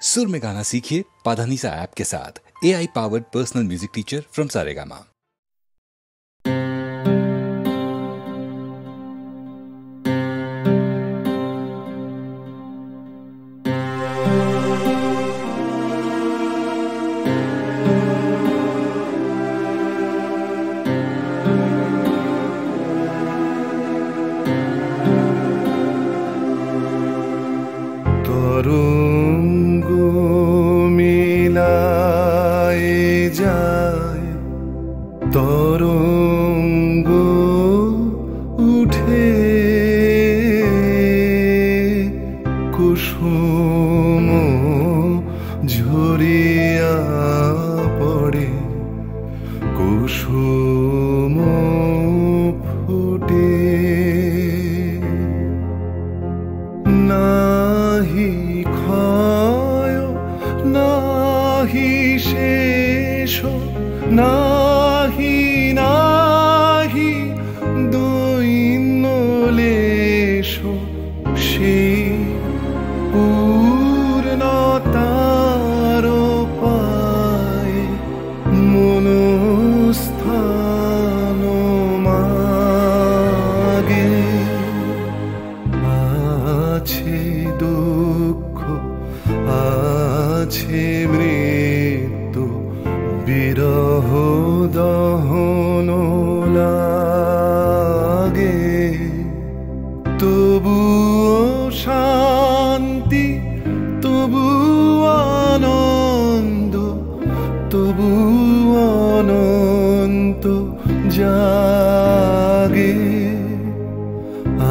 सुर में गाना सीखिए पाधानीसा ऐप के साथ। AI powered personal music teacher from Saregama. তরঙ্গ উঠে কুসুম ঝরিয়া পড়ে, কুসুম ফুটে নাহি ক্ষয় নাহি শেষ নাহি নাহি দৈন্যলেশ, সেই পূর্ণতার পায় মনস্থান মাগে। আছে দুঃখ আছে মৃত্যু, বিরহ দহন লাগে, তবুও শান্তি তবু আনন্দ, তবু অনন্ত জাগে।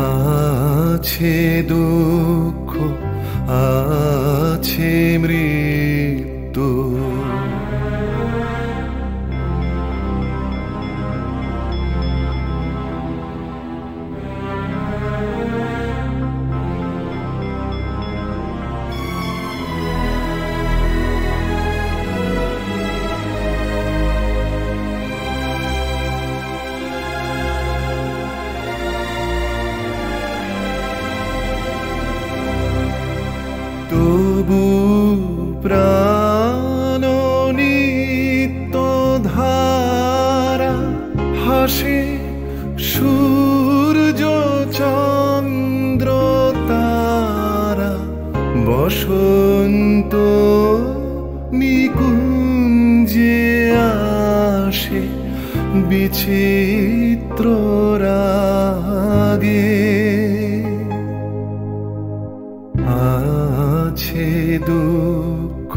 আছে দুঃখ আছে মৃত্যু, তবু প্রাণ নিত্য ধারা হাসে, সূর্য চন্দ্র তারা বসন্ত নিকুঞ্জে আসে বিচিত্র রাগে। আছে দুঃখ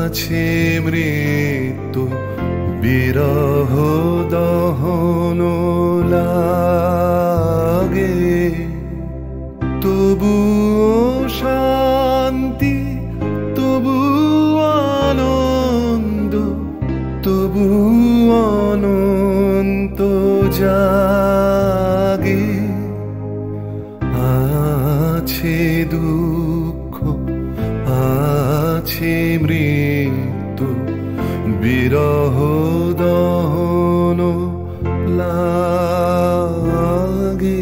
আছে মৃত্যু, বিরহ দহন লাগে, তবুও শান্তি তবু আনন্দ, তবু অনন্ত জাগে। আছে দুঃখ আছে মৃত্যু, বিরহ দহন লাগে।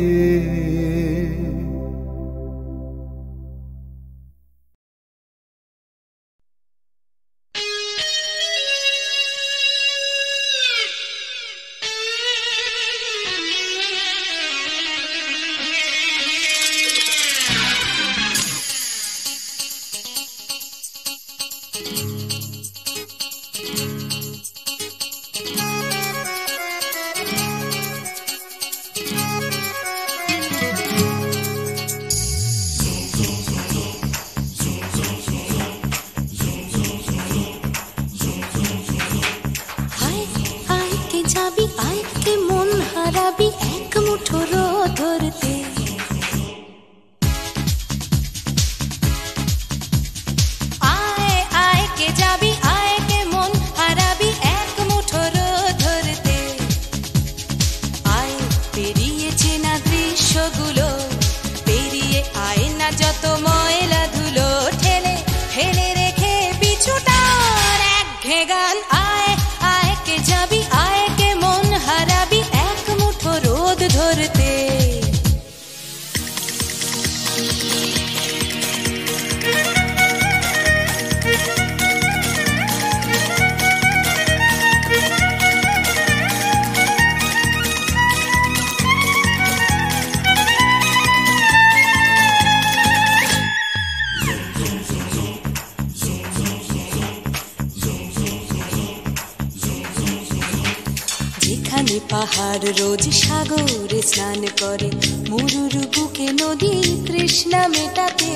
গান আয় আয় কে যাবি, আয় কে মন হারাবি, এক মুঠো রোদ যেখানে পাহাড় রোজ সাগরে স্নান করে, মরুর বুকে নদী তৃষ্ণা মেটাতে।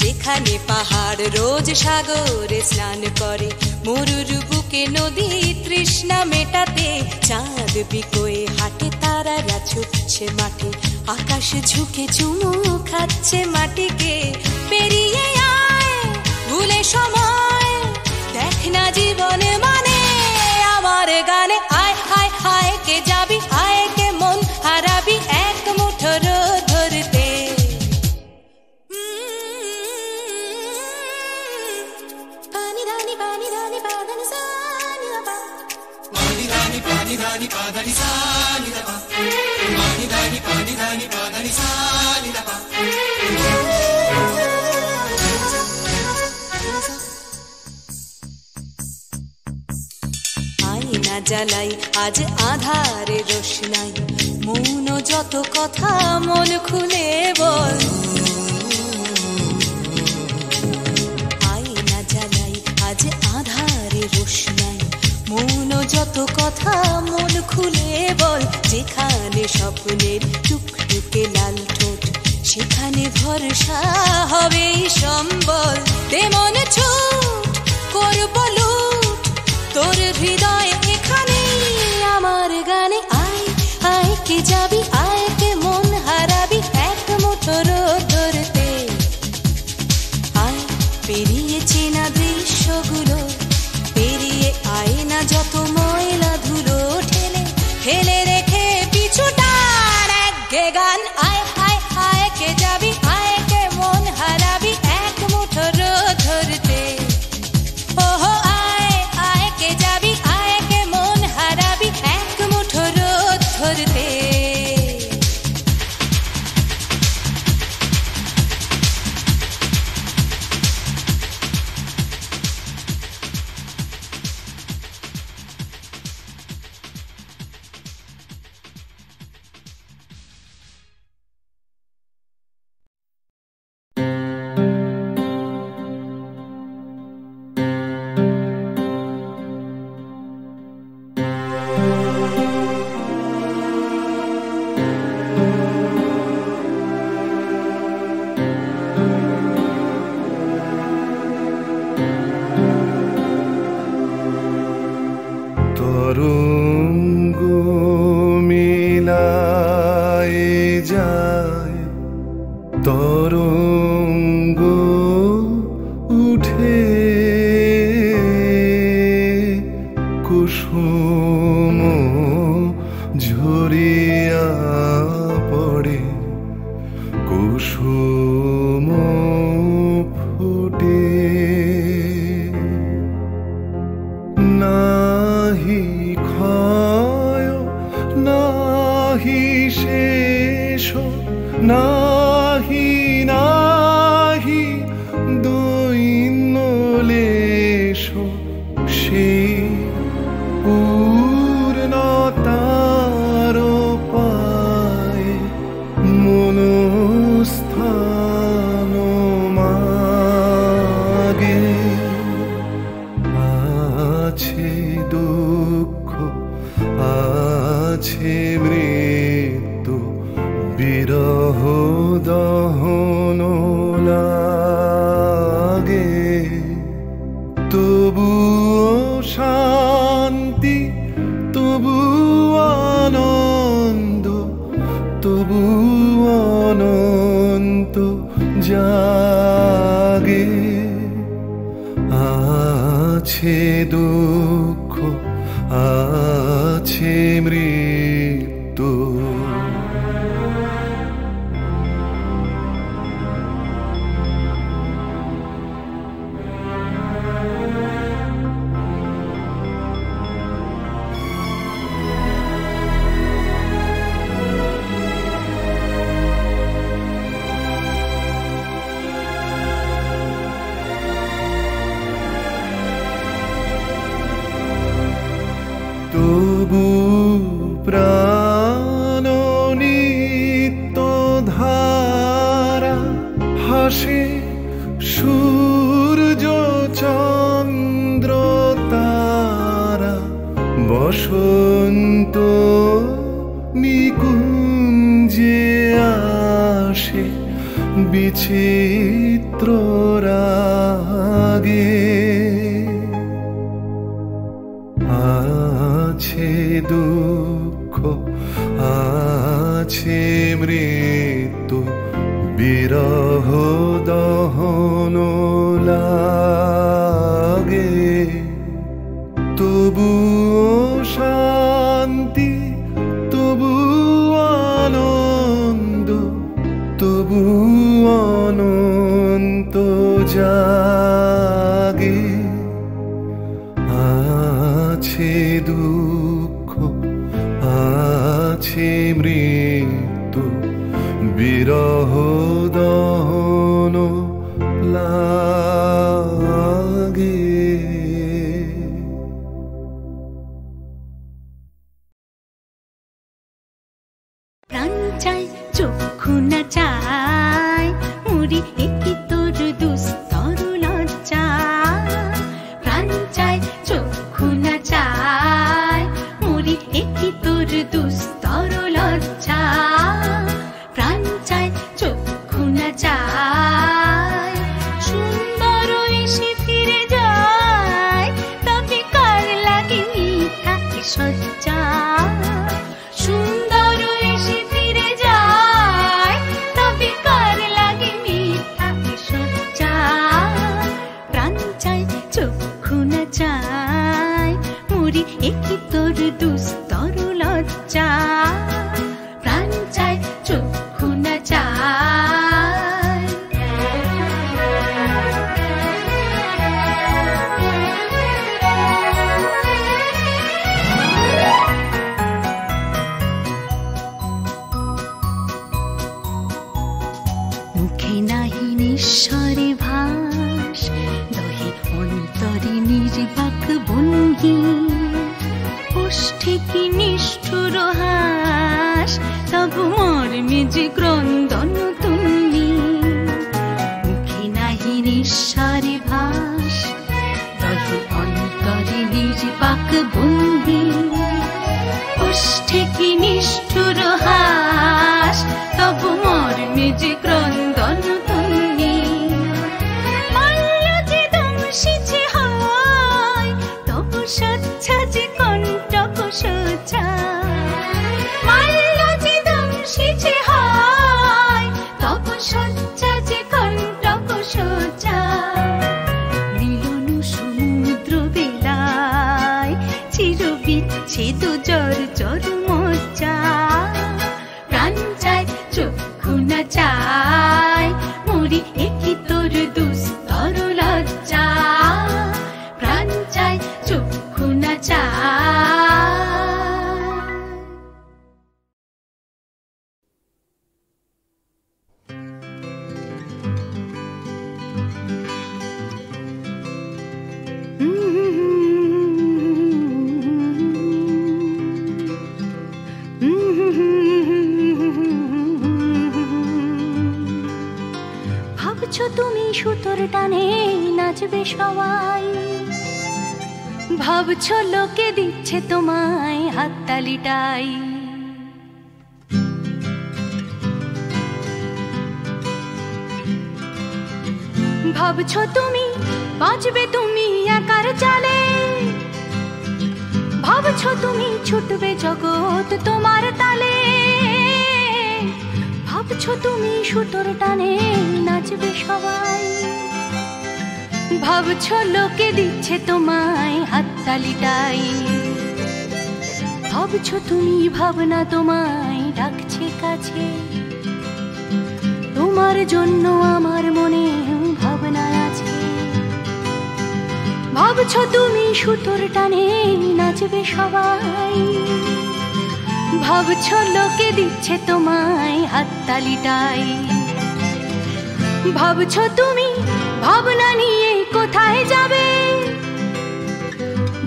যেখানে পাহাড় রোজ সাগরে স্নান করে, মরুর বুকে নদী তৃষ্ণা মেটাতে। চাঁদ বিকোয়ে হাটে, তারারা ছুটছে মাঠে, আকাশ ঝুঁকে চুমু খাচ্ছে মাটিকে। পেরিয়ে আয় ভুলে সময়, দেখ না জীবনে মানে আমার গানে। আয় হায় হায় কে যাবি, আয় কে মন হারাবি এক মুঠোর ধরতে। পানি ধানি পানি ধানি পাদানি সানি দাপা, পানি ধানি পাদানি সানি দাপা, পানি ধানি পাদানি সানি দাপা। আয়না জ্বালাই আজ আধারে রোশনাই, মৌন যত কথা মন খুলে বল। আয়না জ্বালাই আজ আধারে রোশনাই, মৌন যত কথা মন খুলে বল। যেখানে স্বপ্নের টুকটুকে লাল ঠোঁট, সেখানে ভরসা হবে সম্বল। তেমন ছুট করব লুট তোর হৃদয় এখানে আমার গানে। আয় আয় কে যাবি, আয় কে মন হারাবি এক মুঠোর ধরতে। আয় পেরিয়ে চেনা দৃশ্যগুলো, পেরিয়ে আয় না যত ময়লা ধুলো, ঠেলে ঠেলে রেখে পিছুটার একঘে গান। আয় আয় আয় কে যাবি, আয় কে মন হারাবি এক মুঠোর ধরতে। ওহো আয় আয় কে যাবি, আয় কে মন হারাবি এক মুঠোর ধরতে। তরঙ্গ মিলায় যায়, তরঙ্গ উঠে কুসুম ঝরিয়া পড়ে, কুসুম ফুটে। নাহি ক্ষয় নাহি শেষ, নাহি নাহি দৈন্য লেশ, সেই পূর্ণতার পায় মনস্থান মাগে। আছে দুঃখ আছে মৃত্যু, বিরহ দহন লাগে। তবুও শান্তি, তবু আনন্দ, তবু অনন্ত জাগে। আছে দুঃখ আছে মৃত্যু। তবু প্রাণ নিত্য ধারা হাসে, সূর্য চন্দ্র তারা নিকুঞ্জে আসে বিচিত্র রাগে, আছে দুঃখ আছে মৃত্যু, বিরহ দহন লাগে, তবুও শান্তি তবু আনন্দ, তবু অনন্ত জাগে, আছে দুঃখ আছে মৃত্যু, বিরহ দহন লাগে। প্রাণ চাই চক্ষু না চাই মুড়ি একটি তোর দুস্তর লজ্জা, প্রাণ চাই চক্ষু না চাই মুড়ি একটি তোর দুস্তর লজ্জা, প্রাণ চাই চক্ষু না চাই সুন্দর এসে ফিরে যায়, তবে কার লাগে মিথ্যা সজ্জা, সুন্দর এসে ফিরে যায়, তবে কার লাগে মিথ্যা সজ্জা, প্রাণ চাই চক্ষু না চাই মুড়ি একই তোর দুস্তর লজ্জা, প্রাণ চাই চক্ষু না চাই। মুখে নাহি নিঃস্বরে ভাস, দহে অন্তরে নির্বাক বন্দি, ওষ্ঠে কি নিষ্ঠুর হাস, তবু মর্মে যে ক্রন্দন তুল্লি, মুখে নাহি নিঃস্বরে ভাস, দহে অন্তরে নির্বাক বন্দি, ওষ্ঠে কি নিষ্ঠুর হাস, তবু মর্মে যে ক্রন্দন তুল্লি, মাল্য যে দংশিছে হয়, তবু সচ্ছা যে কণ্টক সোজা, মাল্য যে দংশিছে হয়, তবু সচ্ছা যে কণ্টক সোজা, মিলন সমুদ্র বেলায় চির বিচ্ছেদ জর জর মজ্জা, প্রাণ চাই চক্ষু না চাই মুড়ি একই তোর দুস্তর লজ্জা, প্রাণ চাই চক্ষু না চাই। ভাবছো তুমি সুতোর টানে নাচবে সবাই, ভাবছো লোকে দিচ্ছে তোমায় হাততালিটাই, ভাবছো তুমি বাঁচবে তুমি একার চালে, ভাবছো তুমি ছুটবে জগৎ তোমার তালে, ভাবছো তুমি সুতোর টানে নাচবে সবাই, ভাবছো লোকে দিচ্ছে তোমায় হাততালিটাই, ভাবছো তুমি ভাবনা তোমায় ডাকছে কাছে, তোমার জন্য আমার মনে ভাবনা আছে, ভাবছো তুমি সুতোর টানে নাচবে সবাই, ভাবছো লোকে দিচ্ছে তোমায় হাততালিটাই, ভাবছো তুমি ভাবনা নিয়ে কোথায় যাবে,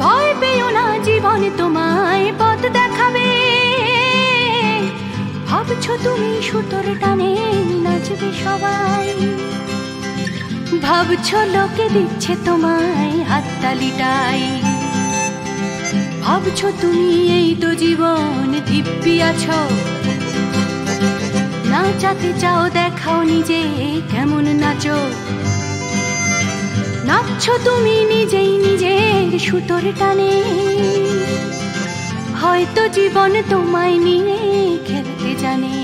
ভয় পেও না জীবন তোমায় পথ দেখাবে, ভাবছো তুমি সুতোর টানে নাচবে সবাই, ভাবছো লোকে দিচ্ছে তোমায় হাততালিটাই, ভাবছো তুমি এই তো জীবন দিব্যি আছো, নাচাতে চাও দেখাও নিজে কেমন নাচো। নাচছো তুমি নিজেই নিজের সুতোর টানে, হয়তো জীবন তোমায় নিয়ে খেলতে জানে,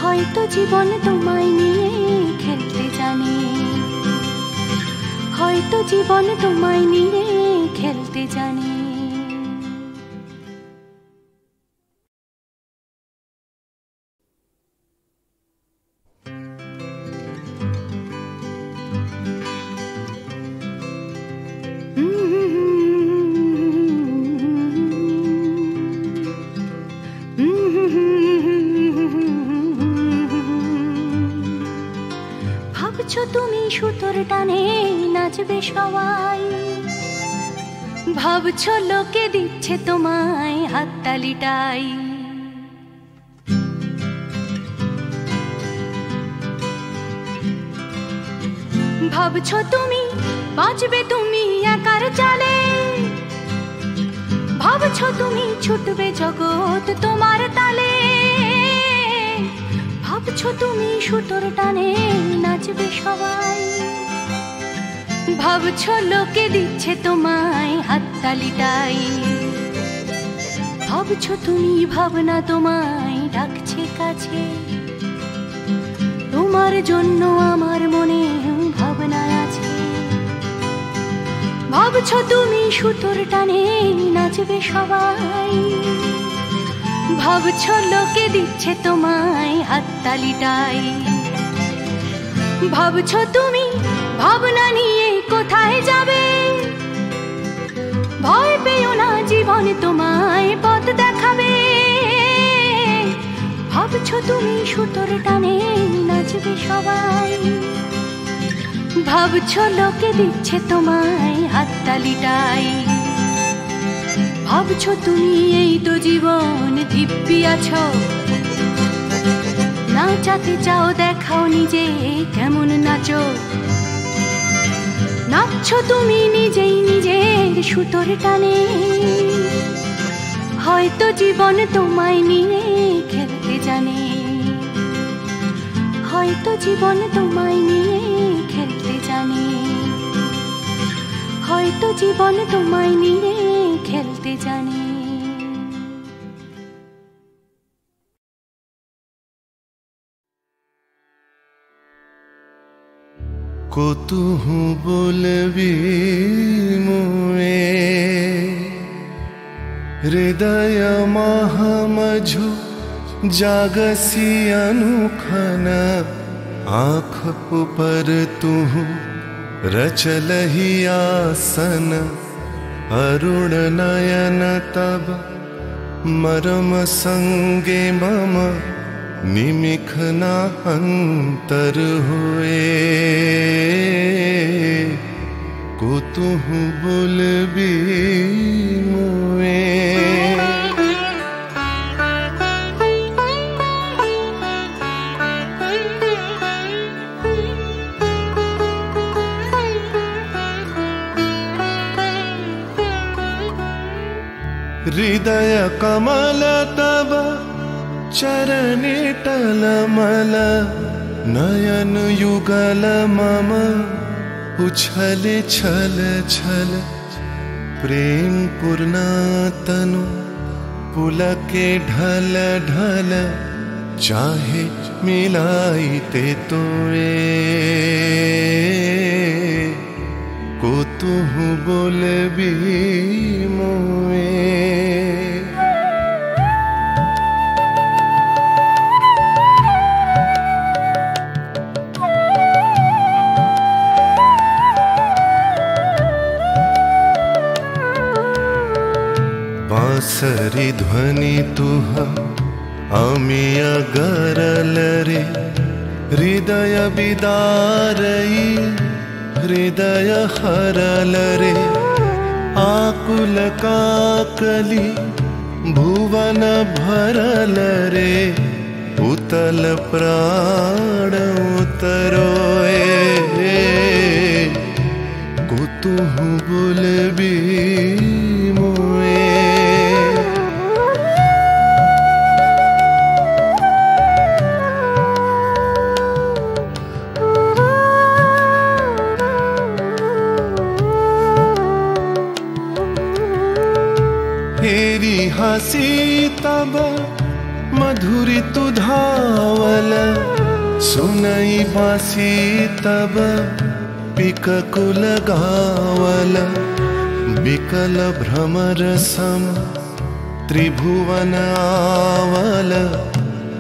হয়তো জীবন তোমায় নিয়ে খেলতে জানে, হয়তো জীবন তোমায় নিয়ে খেলতে জানে। ভাবছো তুমি সুতোর টানে নাচবে সবাই, ভাবছো লোকে দিচ্ছে তোমায় হাততালিটাই। ভাবছো তুমি বাঁচবে তুমি একার চালে, ভাবছো তুমি ছুটবে জগৎ তোমার তালে। ভাবছো তুমি সুতোর টানে নাচবে সবাই, ভাবছো লোকে দিচ্ছে তোমায় হাততালিটাই। ভাবছো তুমি ভাবনা তোমায় ডাকছে কাছে, তোমার জন্য আমার মনে ভাবনা আছে। ভাবছো তুমি সুতোর টানে নাচবে সবাই, ভাবছো লোকে দিচ্ছে তোমায় হাততালিটাই। ভাবছো তুমি ভাবনা নিয়ে কোথায় যাবে, ভয় পেও না জীবন তোমায় পথ দেখাবে। ভাবছো তুমি সুতোর টানে নাচবে সবাই, ভাবছো লোকে দিচ্ছে তোমায় হাততালিটাই। ভাবছো তুমি এই তো জীবন দিব্যি আছো, নাচাতে চাও দেখাও নিজে কেমন নাচো। নাচছো তুমি নিজেই নিজের সুতোর টানে, হয়তো জীবন তোমায় নিয়ে খেলতে জানে, হয়তো জীবন তোমায় নিয়ে খেলতে জানে, হয়তো জীবন তোমায় নিয়ে খেলতে জানে। কতুহু বলবি মুয়ে হৃদয় মহামঝু जागसी अनुखन आँख ऊपर तू रचलही आसन अरुण नयन तब मरम संगे मम निमिखना अंतर हुए कुतुहु बुलबी मुए। हृदय कमल तब चरणी टलमल नयन युगल मम उछल छल छल प्रेम पूर्णा तनु पुलके ढल ढल चाहे मिलाई ते तोए कुतुहु बोलबी मोए। बांसरी ध्वनि तुह अमिय गरल रे हृदय बिदारई हृदय हरल रे आकुल काकली भुवन भरल रे उतल प्राण उतरोए कुतुहु बुलबी तब मधुरी तु धावल सुनई बासी तब पिककुल गावल बिकल भ्रमर सम त्रिभुवन आवल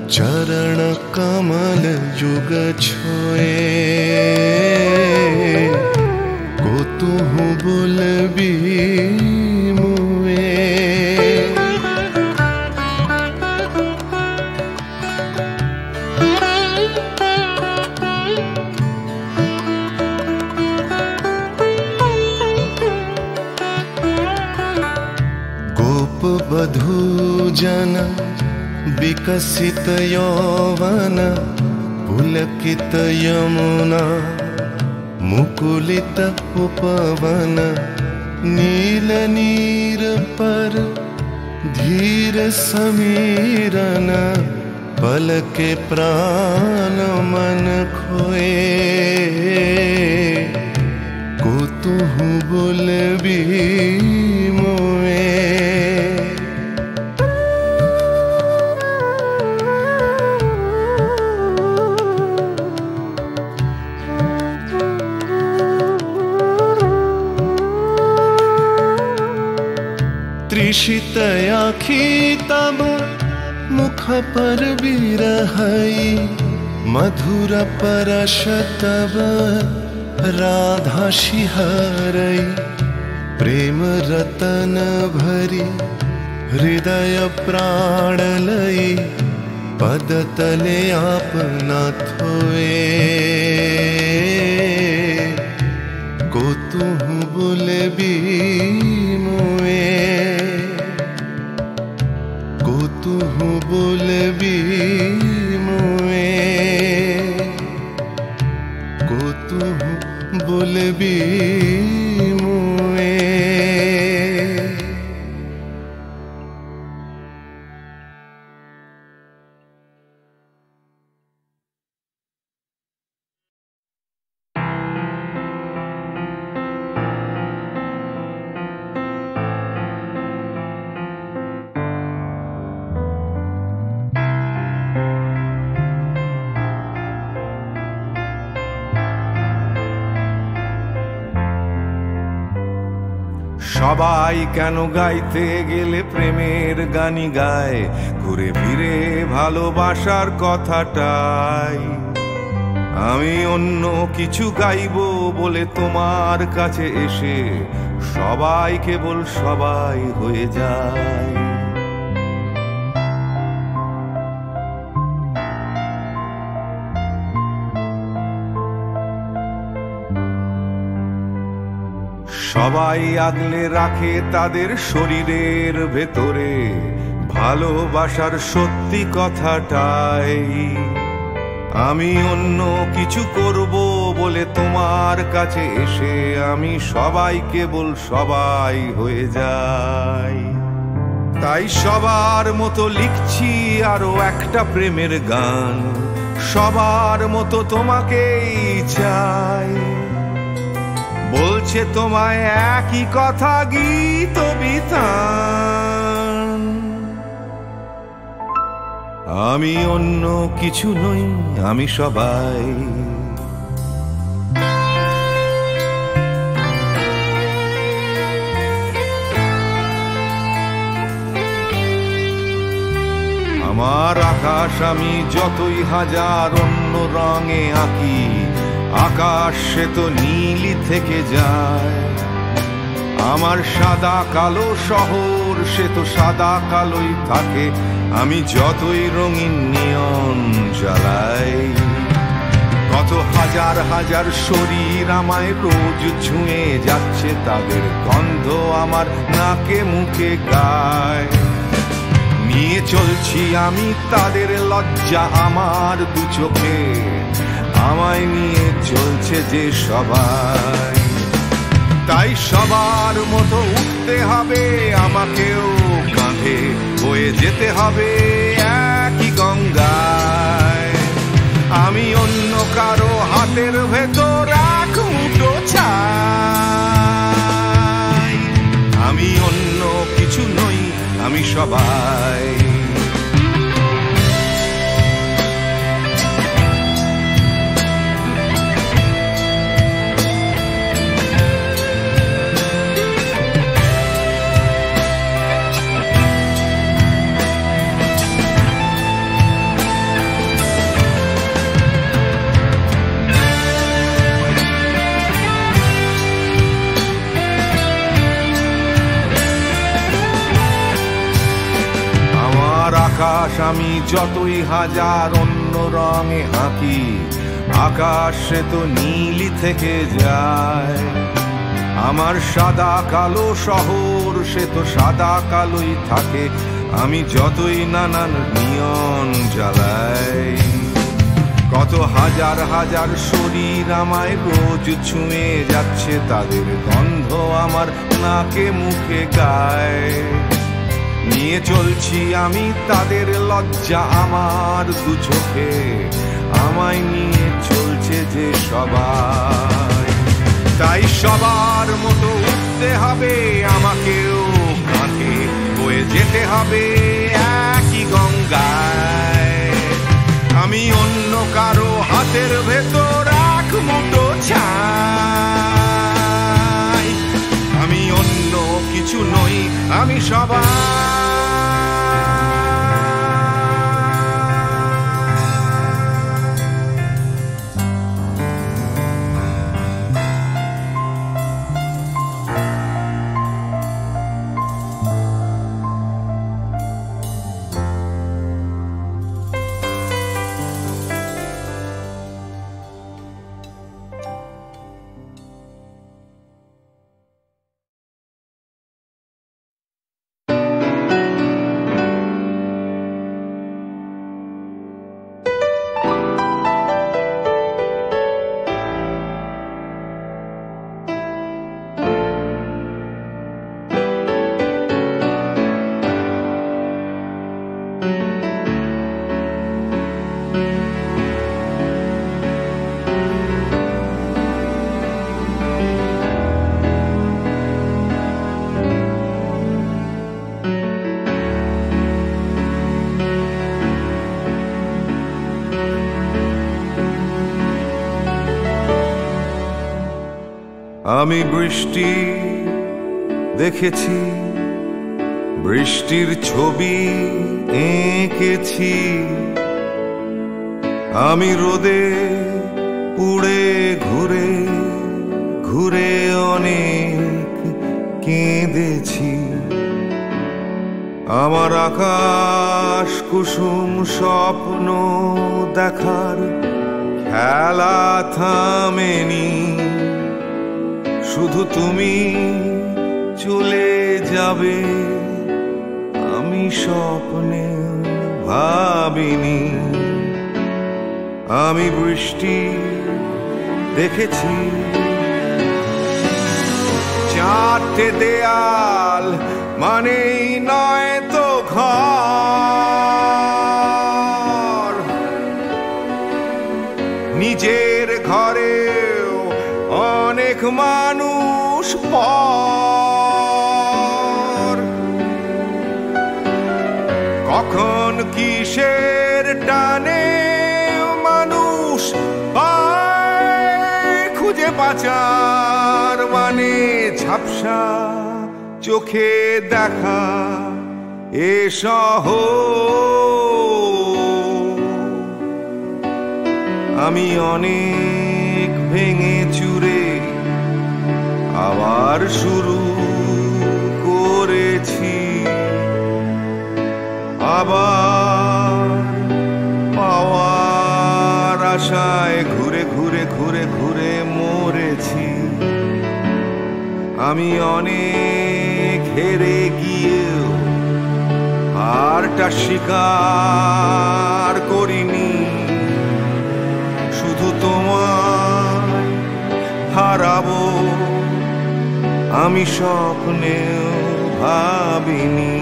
चरण कमल युग छोए को तुहु बोलबी मुए गोप बधू जन विकसित यौवन पुलकित यमुना मुकुलित उपवन नील नीर पर धीर समीरन पल के प्राण मन खोए को तुहु बोलबी मोए त्रिषित आँखी तब मुख पर बिरहई मधुर परश तब राधा शिहरई प्रेम रतन भरी हृदय प्राण लई पद तले आपना थोए को तुहु बोलबी मोए को तुहु बोलबी मोए को तुहु बोलबी मोए সবাই কেন গাইতে গেলে প্রেমের গানি গায় ঘুরে ফিরে ভালোবাসার কথাটাই আমি অন্য কিছু গাইবো বলে তোমার কাছে এসে সবাই কেবল সবাই হয়ে যায় সবাই আগলে রাখে তাদের শরীরের ভেতরে ভালোবাসার সত্যি কথাটাই আমি অন্য কিছু করব বলে তোমার কাছে এসে আমি সবাই কেবল সবাই হয়ে যাই তাই সবার মতো লিখছি আরো একটা প্রেমের গান সবার মতো তোমাকেই চাই বলছে তোমায় একই কথা গীত বিতান আমি অন্য কিছু নই আমি সবাই আমার আকাশ আমি যতই হাজার অন্য রঙে আঁকি আকাশ সে তো নীলই থেকে যায় আমার সাদা কালো শহর সে তো সাদা কালোই থাকে আমি যতই রঙিন নিয়ন জ্বালাই কত হাজার হাজার শরীর আমায় রোজ ছুঁয়ে যাচ্ছে তাদের গন্ধ আমার নাকে মুখে গায় নিয়ে চলছি আমি তাদের লজ্জা আমার দু চোখে আমায় নিয়ে চলছে যে সবাই তাই সবার মতো উঠতে হবে আমাকেও কাঁধে বয়ে যেতে হবে একই গঙ্গায় আমি অন্য কারো হাতের ভেতর এক মুঠো চাই আমি অন্য কিছু নই আমি সবাই আকাশ আমি যতই হাজার অন্য রঙে আঁকি, আকাশ সে তো নীলই থেকে যায়। আমার সাদা কালো শহর সে তো সাদা কালোই থাকে, আমি যতই নানান নিয়ন জ্বালাই। কত হাজার হাজার শরীর আমায় রোজ ছুঁয়ে যাচ্ছে, তাদের গন্ধ আমার নাকে মুখে গায়। নিয়ে চলছি আমি তাদের লজ্জা আমার দু চোখে, আমায় নিয়ে চলছে যে সবাই। তাই সবার মতো উঠতে হবে আমাকেও, কাঁধে বয়ে যেতে হবে একই গঙ্গায়। আমি অন্য কারো হাতের ভেতর এক মুঠো ছাই, আমি অন্য কিছু নই, আমি সবাই। আমি বৃষ্টি দেখেছি, বৃষ্টির ছবি এঁকেছি। আমি রোদে পুড়ে ঘুরে ঘুরে অনেক কেঁদেছি। আমার আকাশ কুসুম স্বপ্ন দেখার খেলা থামেনি, শুধু তুমি চলে যাবে আমি স্বপ্নে ভাবিনি। আমি বৃষ্টি দেখেছি, চারটে দেয়াল মানেই নয় তো ঘর, নিজের ঘরেও অনেক মানুষ পর। কখন কিসের টানে মানুষ পায় খুঁজে পাচার, মানে ঝাপসা চোখে দেখা এ শহর। আমি অনেক ভেঙে চুরে আবার শুরু করেছি, আবার পাওয়ার আশায় ঘুরে ঘুরে ঘুরে ঘুরে মরেছি। আমি অনেক হেরে গিয়েও হারটা স্বীকার করিনি, শুধু তোমায় হারাবো আমি স্বপ্নেও ভাবিনি।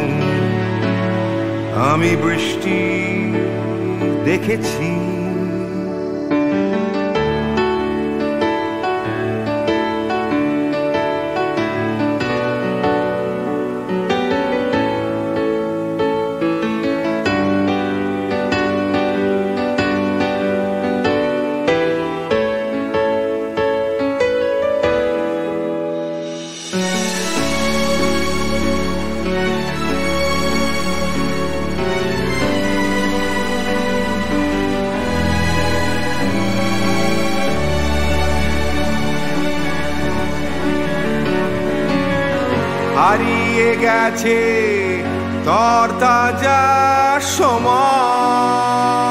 আমি বৃষ্টি দেখেছি, হারিয়ে গেছে তরতাজা সময়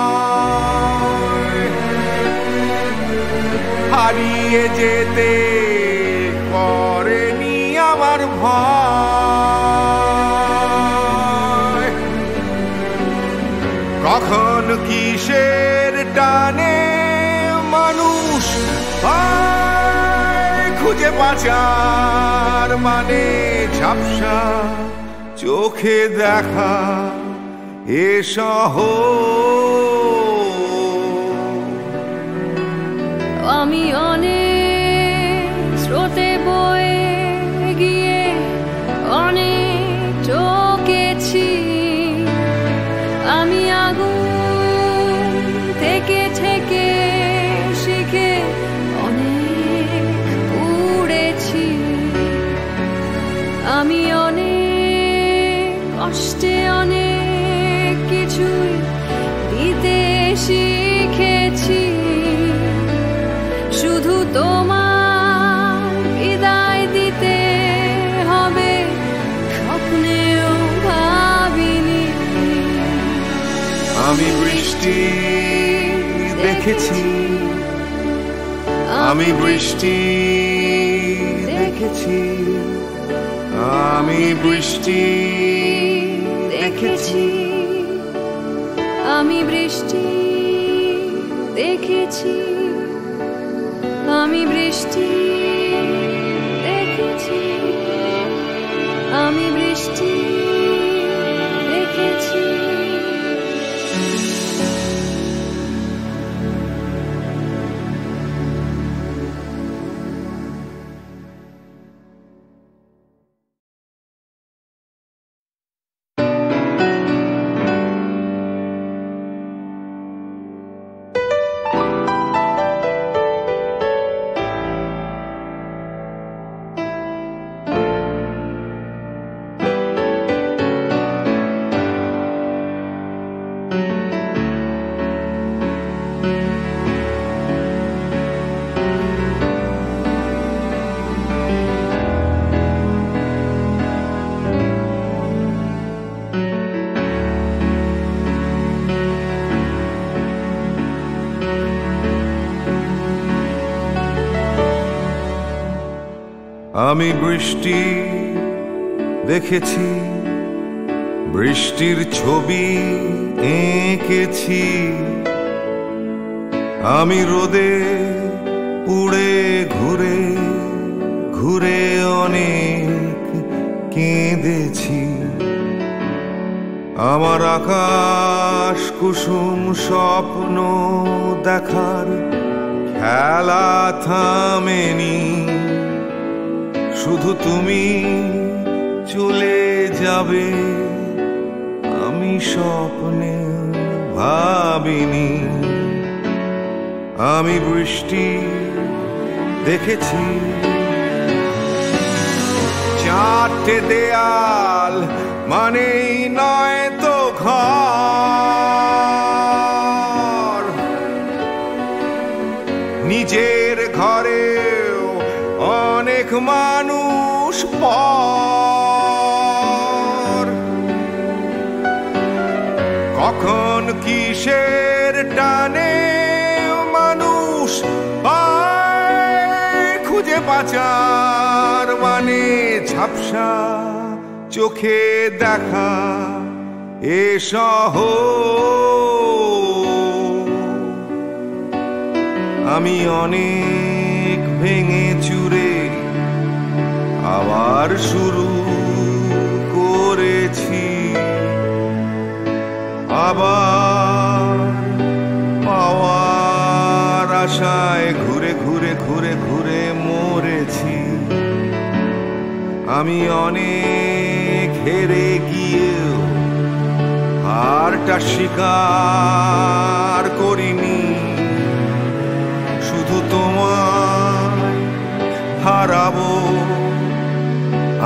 হারিয়ে যেতে করেনি আমার ভয়। কখন কিসের টানে মানুষ খুঁজে বাঁচার মানে ঝাপসা চোখে দেখা এ শহর। আমি অনেক স্রোতে বয়ে গিয়ে অনেক চোখেছি, আমি আগুন থেকে থেকে শিখে অনেক পুড়েছি, আমি অনেক কষ্টে অনেক কিছুই দিতে শিখেছি। শুধু তোমার বিদায় দিতে হবে স্বপ্নেও ভাবিনি। আমি বৃষ্টি দেখেছি, আমি বৃষ্টি দেখেছি, আমি বৃষ্টি দেখেছি, আমি বৃষ্টি দেখেছি, আমি বৃষ্টি দেখেছি, আমি বৃষ্টি দেখেছি। আমি বৃষ্টি দেখেছি, বৃষ্টির ছবি এঁকেছি, আমি রোদে পুড়ে ঘুরে ঘুরে অনেক কেঁদেছি। আমার আকাশ কুসুম স্বপ্ন দেখার খেলা থামেনি, শুধু তুমি চলে যাবে আমি স্বপ্নে ভাবিনি। আমি বৃষ্টি দেখেছি, চারটে দেয়াল মানেই নয় তো ঘর, নিজের ঘরেও অনেক মানুষ পর। কখন কিসের টানে মানুষ খুঁজে বাঁচার মানে ঝাপসা চোখে দেখা এ শহর। আমি অনেক ভেঙে চুরে আবার শুরু করেছি, আবার পাওয়ার আশায় ঘুরে ঘুরে ঘুরে ঘুরে মরেছি। আমি অনেক হেরে গিয়েও হারটা স্বীকার করিনি, শুধু তোমায় হারাবো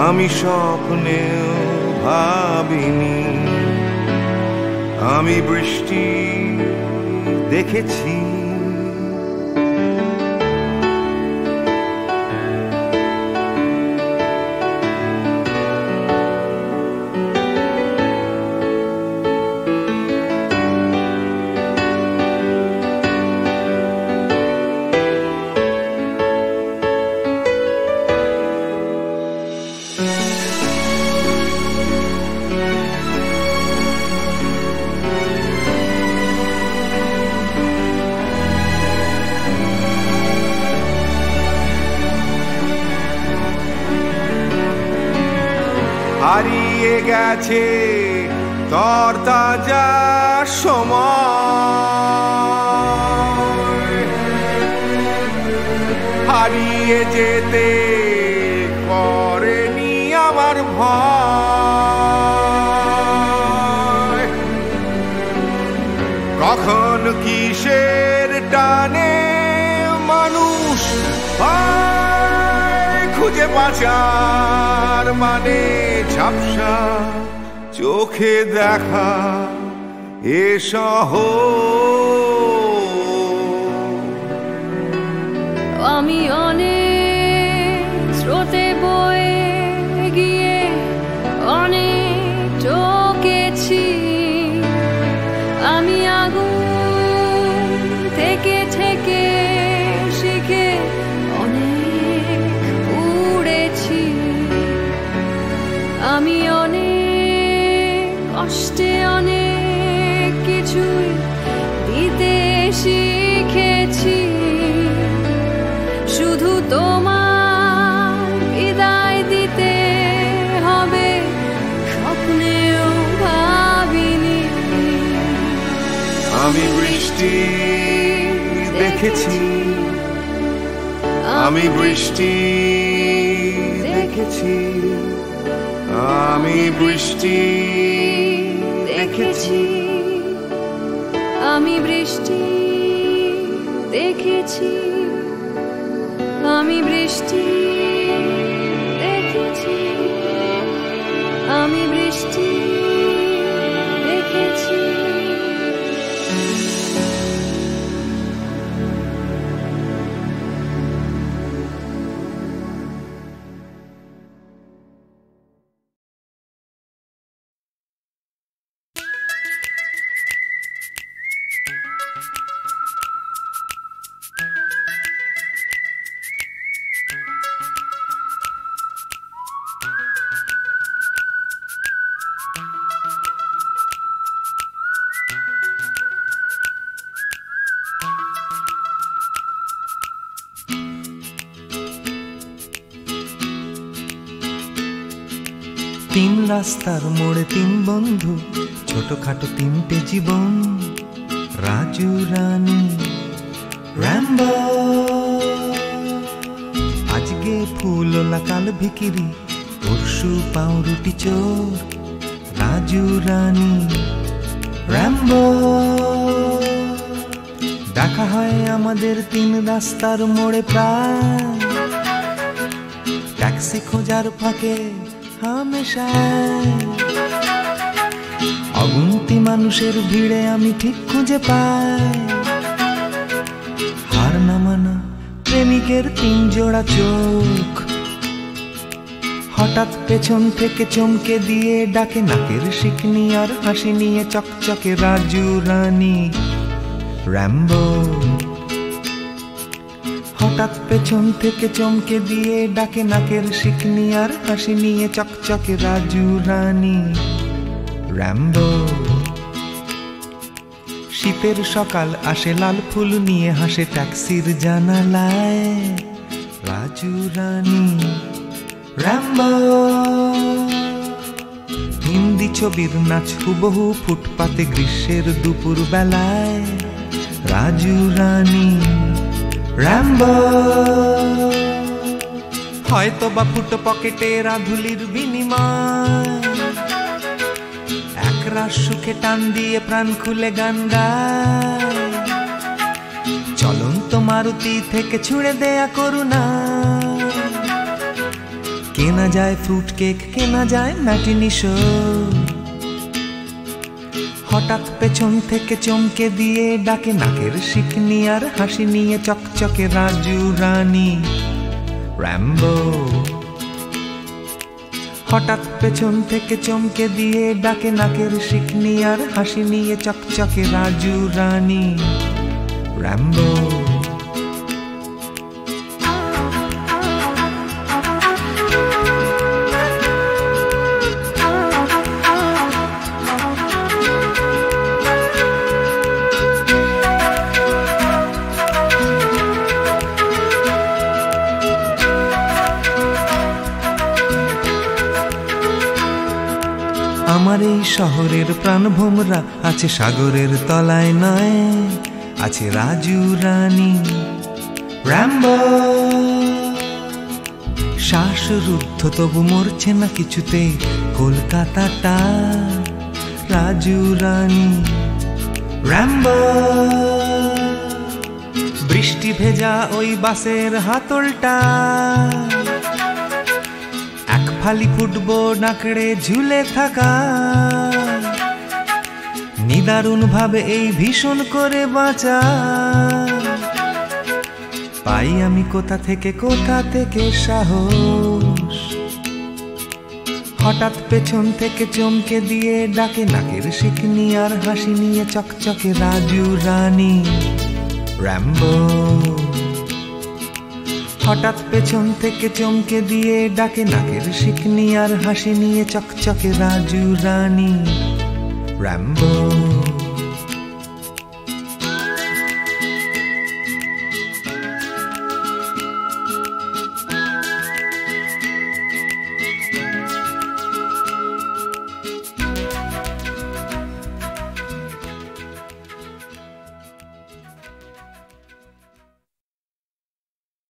আমি স্বপ্নেও ভাবিনি। আমি বৃষ্টি দেখেছি, গেছে তরতাজা সময়, হারিয়ে যেতে করেনি আমার ভয়। কখন কিসের টানে মানুষ খুঁজে বাঁচার মানে ঝাপসা চোখে দেখা এ শহর। আমি অনেক স্রোতে বয়ে গিয়ে অনেক টকেছি, আমি আগুন থেকে থেকে শিখে অনেক উড়েছি। আমি অনেক কষ্টে অনেক কিছুই দিতে শিখেছি, শুধু তোমার বিদায় দিতে হবে স্বপ্নেও ভাবিনি। আমি বৃষ্টি দেখেছি, আমি বৃষ্টি দেখেছি, আমি বৃষ্টি দেখেছি, আমি বৃষ্টি দেখেছি, আমি বৃষ্টি দেখেছি, আমি বৃষ্টি দেখেছি। তিন রাস্তার মোড়ে তিন বন্ধু, ছোটখাটো তিনটে জীবন, রাজু রানী র্যাম্বো। আজকে ফুলওলা কাল ভিকিরি, পরশু পাউরুটি চোর, রাজু রানী র্যাম্বো। দেখা হয় আমাদের তিন রাস্তার মোড়ে প্রায়, ট্যাক্সি খোঁজার ফাঁকে হামেশায়। অগুন্তি মানুষের ভিড়ে আমি ঠিক খুঁজে পাই হার না মানা প্রেমিকের তিন জোড়া চোখ। হঠাৎ পেছন থেকে চমকে দিয়ে ডাকে নাকের শিকনি আর হাসি নিয়ে চকচকে রাজু রানী র্যাম্বো। হঠাৎ পেছন থেকে চমকে দিয়ে ডাকে নাকের শিকনি আর হাসি নিয়ে চকচকে রাজু রানী র্যাম্বো। শীতের সকাল আসে লাল ফুল নিয়ে হাসে ট্যাক্সির জানালায়, রাজু রানী র্যাম্বো। হিন্দি ছবির নাচ হুবহু ফুটপাতে গ্রীষ্মের দুপুর বেলায়, রাজু রানী র্যাম্বো। হয়তো বা ফুটো পকেটে রাধুলির বিনিময়, একরাশ সুখে টান দিয়ে প্রাণ খুলে গান গায়। চলন্ত মারুতি থেকে ছুঁড়ে দেয়া করুণা, কেনা যায় ফ্রুট কেক, কেনা যায় ম্যাটিনি শো। হঠাৎ পেছন থেকে চমকে দিয়ে ডাকে নাকের শিকনি আর হাসি নিয়ে চকচকে রাজু রানী র্যাম্বো। হঠাৎ পেছন থেকে চমকে দিয়ে ডাকে নাকের শিকনি আর হাসি নিয়ে চকচকে রাজু রানী র্যাম্বো। শহরের প্রাণভোমরা আছে সাগরের তলায় নয়, আছে রাজু রানী র্যাম্বো। শ্বাসরুদ্ধ তবু মরছে না কিছুতে কলকাতাটা, রাজু রানী র্যাম্বো। বৃষ্টি ভেজা ওই বাসের হাতলটা, এক ফালি ফুটবল নাকড়ে ঝুলে থাকা, নিদারুণ ভাবে এই ভীষণ করে বাঁচা। পাই আমি কোথা থেকে সাহস, হঠাৎ পেছন থেকে চমকে দিয়ে ডাকে নাকের শিকনি আর হাসি নিয়ে চকচকে রাজু রানী র্যাম্বো। হঠাৎ পেছন থেকে চমকে দিয়ে ডাকে নাকের শিকনি আর হাসি নিয়ে চকচকে রাজু রানী র্যাম্বো।